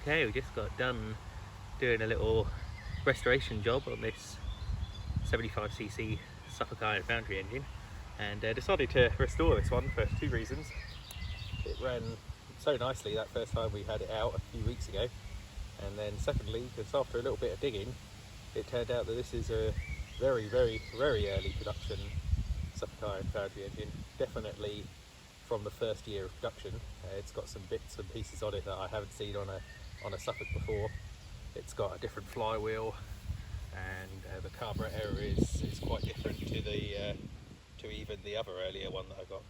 Okay, we just got done doing a little restoration job on this 75cc Suffolk Foundry engine, and decided to restore this one for two reasons. It ran so nicely that first time we had it out a few weeks ago, and then secondly, because after a little bit of digging, it turned out that this is a very early production Suffolk Foundry engine, definitely from the first year of production. It's got some bits and pieces on it that I haven't seen on a Suffolk before. It's got a different flywheel, and the carburetor is quite different to even the other earlier one that I got.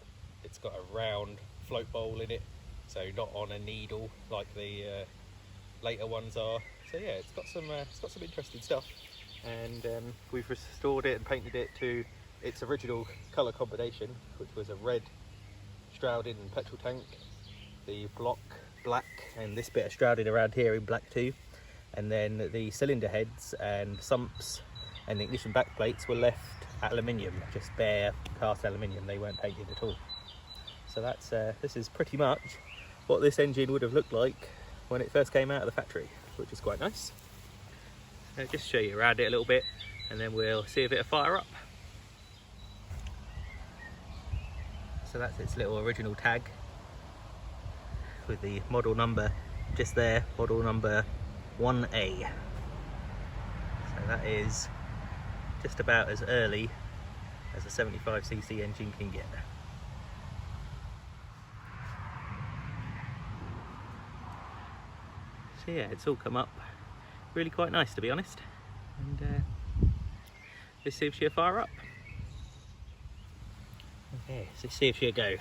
It's got a round float bowl in it, so not on a needle like the later ones are. So yeah, it's got some interesting stuff, and we've restored it and painted it to its original colour combination, which was a red shrouded and petrol tank, the block black, and this bit of shrouded around here in black too, and then the cylinder heads and sumps and the ignition back plates were left aluminium, just bare cast aluminium. They weren't painted at all. So that's this is pretty much what this engine would have looked like when it first came out of the factory, which is quite nice. Just show you around it a little bit, and then we'll see if it'll fire up. So that's its little original tag with the model number just there, model number 1A. So that is just about as early as a 75cc engine can get. So yeah, it's all come up really quite nice, to be honest, and let's see if she'll fire up. Okay, so let's see if she'll go.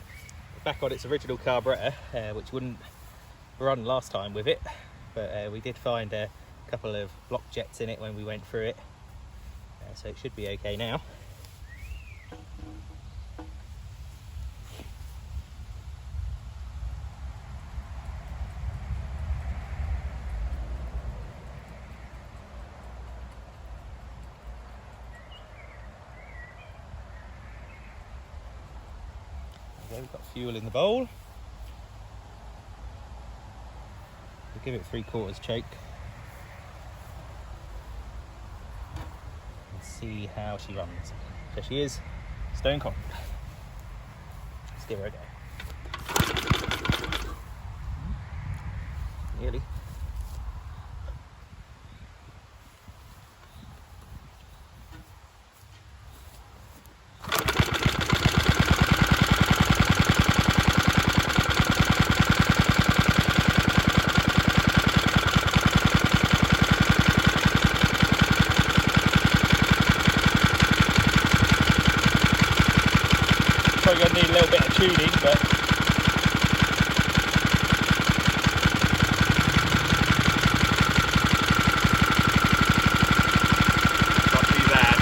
Back on its original carburetor, which wouldn't run last time with it, but we did find a couple of block jets in it when we went through it, so it should be okay now. Okay, we've got fuel in the bowl. We'll give it 3/4 choke and see how she runs. There she is, stone cold. Let's give her a go. Nearly. Probably going to need a little bit of tuning, but not too bad.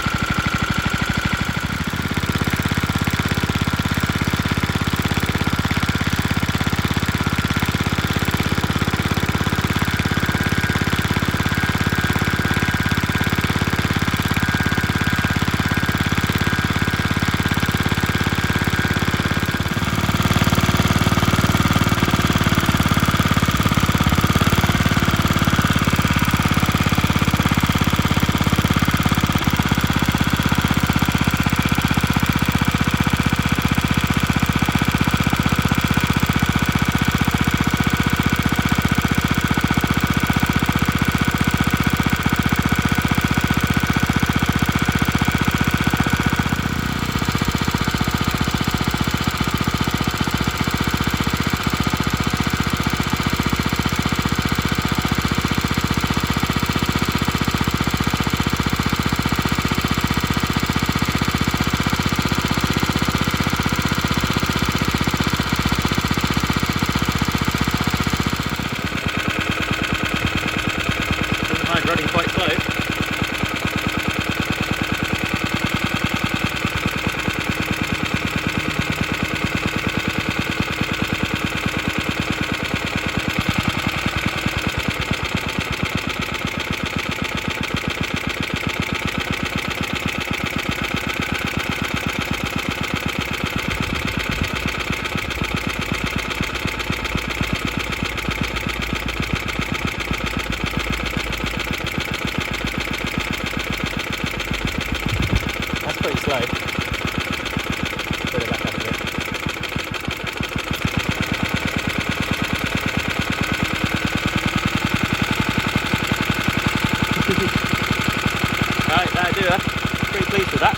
pretty pleased with that.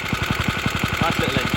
Nice little engine.